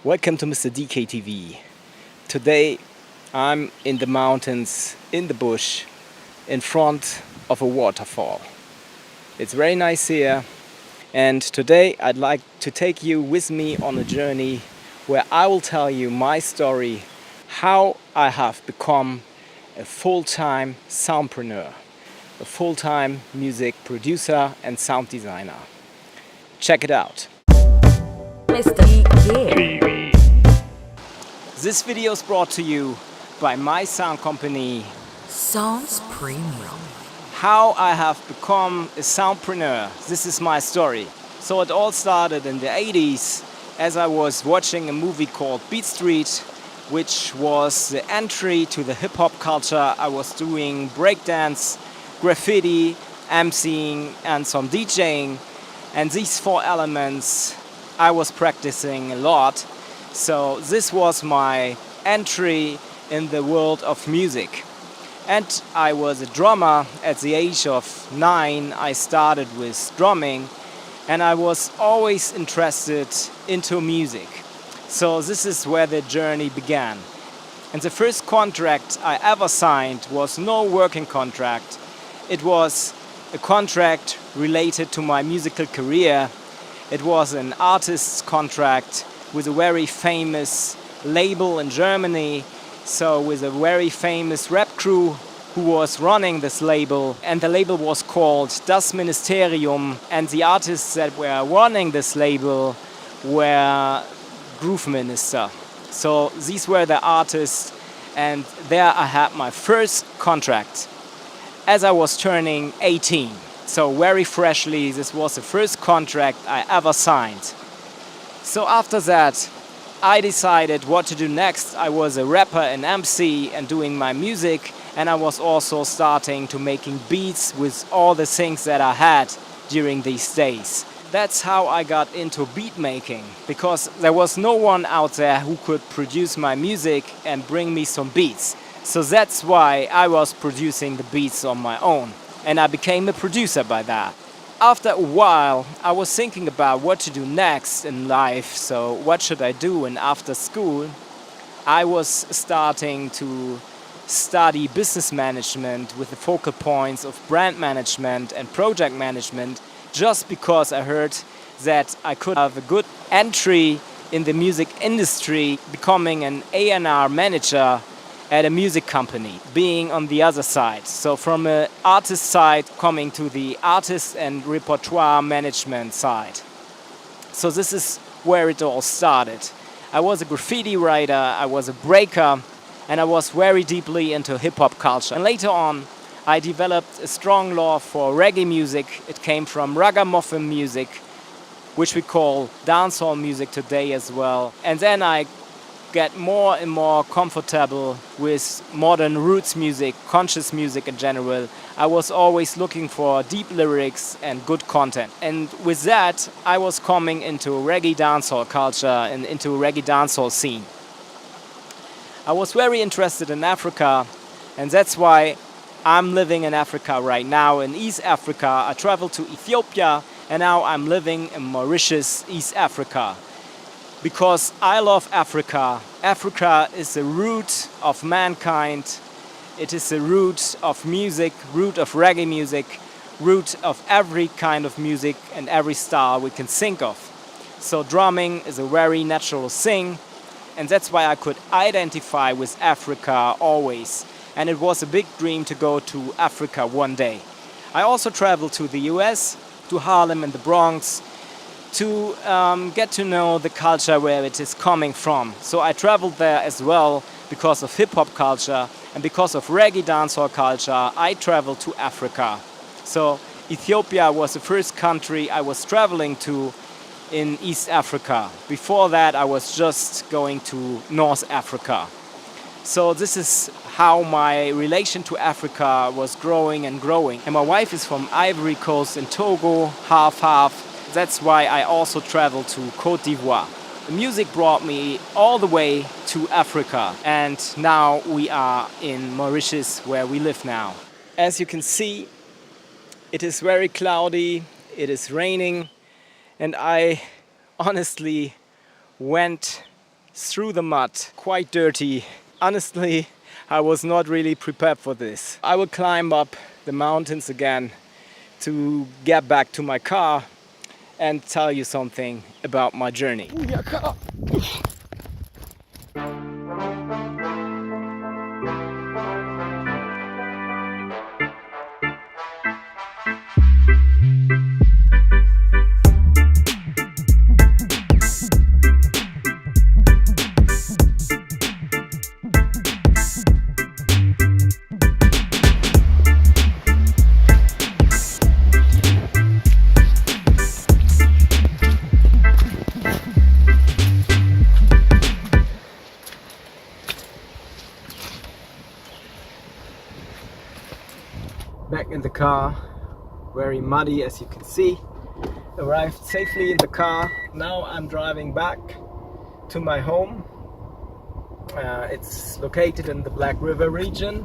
Welcome to Mr. DKTV. Today I'm in the mountains, in the bush, in front of a waterfall. It's very nice here, and today I'd like to take you with me on a journey where I will tell you my story, how I have become a full-time soundpreneur, a full-time music producer and sound designer. Check it out. Mr. DK. This video is brought to you by my sound company, Sounds Premium. how I have become a soundpreneur. This is my story. So it all started in the 80s as I was watching a movie called Beat Street, which was the entry to the hip-hop culture. I was doing breakdance, graffiti, emceeing and some DJing, and these four elements I was practicing a lot. So this was my entry in the world of music. And I was a drummer. At the age of 9 I started with drumming, and I was always interested into music. So this is where the journey began. And the first contract I ever signed was no working contract. It was a contract related to my musical career. It was an artist's contract with a very famous label in Germany, so with a very famous rap crew who was running this label, and the label was called Das Ministerium, and the artists that were running this label were Groove Minister. So these were the artists, and there I had my first contract as I was turning 18. So very freshly, this was the first contract I ever signed. So after that, I decided what to do next. I was a rapper and MC and doing my music, and I was also starting to making beats with all the things that I had during these days. That's how I got into beat making, because there was no one out there who could produce my music and bring me some beats. So that's why I was producing the beats on my own, and I became a producer by that. After a while, I was thinking about what to do next in life, so what should I do? And after school, I was starting to study business management with the focal points of brand management and project management, just because I heard that I could have a good entry in the music industry, becoming an A&R manager at a music company, being on the other side. So from an artist side, coming to the artist and repertoire management side. So this is where it all started. I was a graffiti writer, I was a breaker, and I was very deeply into hip-hop culture. And later on, I developed a strong love for reggae music. It came from ragamuffin music, which we call dancehall music today as well. And then I get more and more comfortable with modern roots music, conscious music in general. I was always looking for deep lyrics and good content. And with that, I was coming into reggae dancehall culture and into reggae dancehall scene. I was very interested in Africa, and that's why I'm living in Africa right now, in East Africa. I traveled to Ethiopia, and now I'm living in Mauritius, East Africa. Because I love Africa. Africa is the root of mankind. It is the root of music, root of reggae music, root of every kind of music and every style we can think of. So drumming is a very natural thing, and that's why I could identify with Africa always. And it was a big dream to go to Africa one day. I also traveled to the US, to Harlem and the Bronx, to get to know the culture where it is coming from. So I traveled there as well because of hip-hop culture, and because of reggae dancehall culture, I traveled to Africa. So Ethiopia was the first country I was traveling to in East Africa. Before that, I was just going to North Africa. So this is how my relation to Africa was growing and growing. And my wife is from Ivory Coast in Togo, half-half. That's why I also traveled to Côte d'Ivoire. The music brought me all the way to Africa, and now we are in Mauritius, where we live now. As you can see, it is very cloudy, it is raining, and I honestly went through the mud, quite dirty. Honestly, I was not really prepared for this. I will climb up the mountains again to get back to my car and tell you something about my journey. Back in the car, very muddy as you can see. Arrived safely in the car. Now I'm driving back to my home. It's located in the Black River region,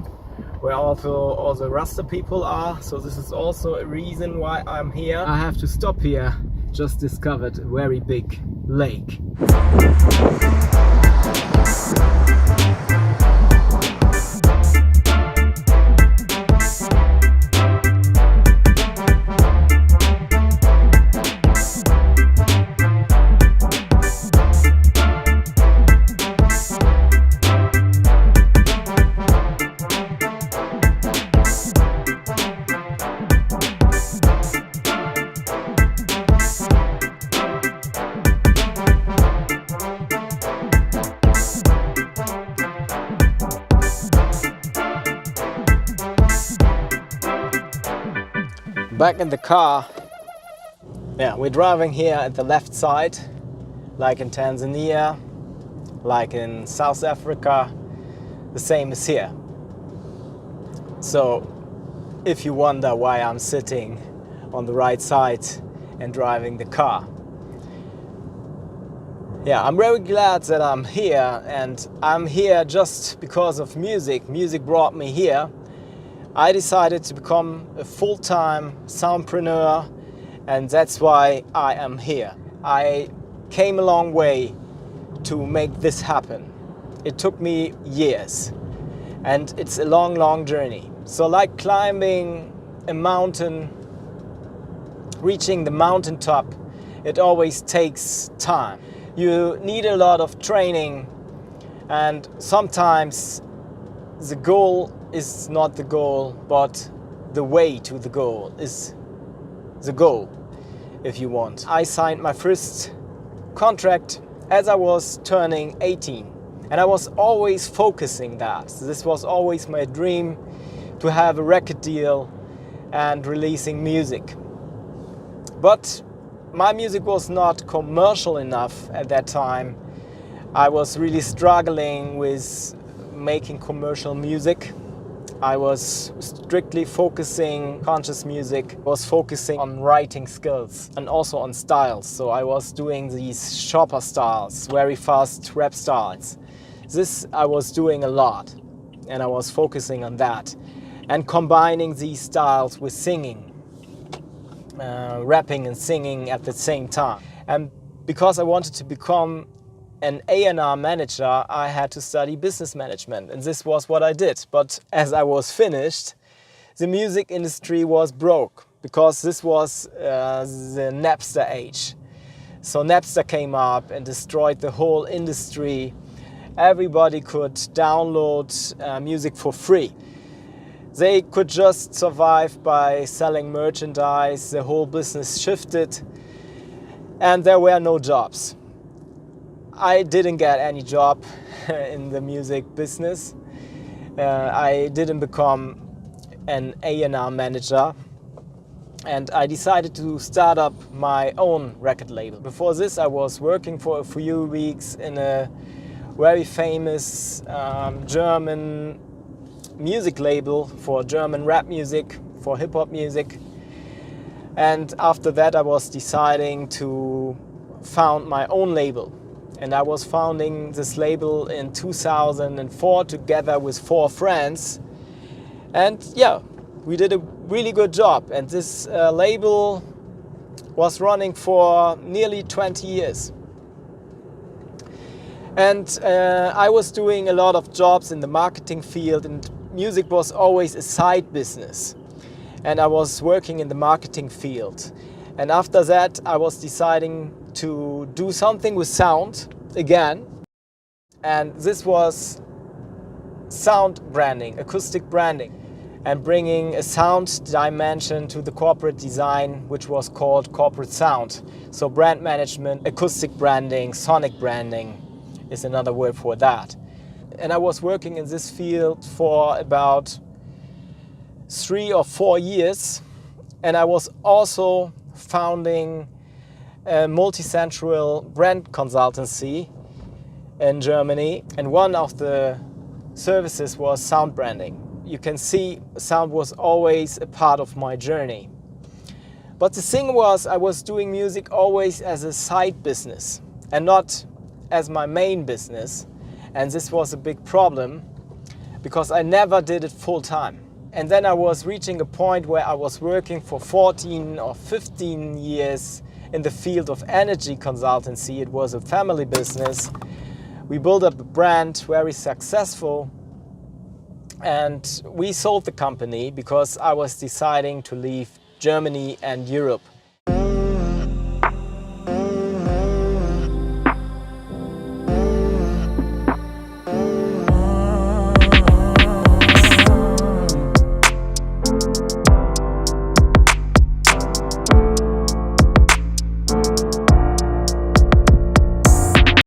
where also all the Rasta people are. So this is also a reason why I'm here. I have to stop here. Just discovered a very big lake. Back in the car. Yeah, we're driving here at the left side, like in Tanzania, like in South Africa. The same is here. So if you wonder why I'm sitting on the right side and driving the car, yeah, I'm very glad that I'm here, and I'm here just because of music. Music brought me here. I decided to become a full-time soundpreneur, and that's why I am here. I came a long way to make this happen. It took me years, and it's a long, long journey. So like climbing a mountain, reaching the mountaintop, it always takes time. You need a lot of training, and sometimes the goal is not the goal, but the way to the goal is the goal, if you want. I signed my first contract as I was turning 18, and I was always focusing that. So this was always my dream, to have a record deal and releasing music. But my music was not commercial enough at that time. I was really struggling with making commercial music. I was strictly focusing conscious music, was focusing on writing skills and also on styles. So I was doing these shopper styles, very fast rap styles. This I was doing a lot, and I was focusing on that and combining these styles with singing, rapping and singing at the same time. And because I wanted to become an A&R manager, I had to study business management, and this was what I did. But as I was finished, the music industry was broke, because this was the Napster age. So Napster came up and destroyed the whole industry. Everybody could download music for free. They could just survive by selling merchandise. The whole business shifted, and there were no jobs. I didn't get any job in the music business. I didn't become an A&R manager, and I decided to start up my own record label. Before this, I was working for a few weeks in a very famous German music label for German rap music, for hip-hop music. And after that, I was deciding to found my own label. And I was founding this label in 2004 together with 4 friends. And yeah, we did a really good job. And this label was running for nearly 20 years. And I was doing a lot of jobs in the marketing field, and music was always a side business. And I was working in the marketing field. And after that, I was deciding to do something with sound again. And this was sound branding, acoustic branding, and bringing a sound dimension to the corporate design, which was called corporate sound. So brand management, acoustic branding, sonic branding is another word for that. And I was working in this field for about 3 or 4 years. And I was also founding a multi-central brand consultancy in Germany. And one of the services was sound branding. You can see sound was always a part of my journey. But the thing was, I was doing music always as a side business and not as my main business. And this was a big problem because I never did it full time. And then I was reaching a point where I was working for 14 or 15 years in the field of energy consultancy. It was a family business. We built up a brand, very successful. And we sold the company because I was deciding to leave Germany and Europe.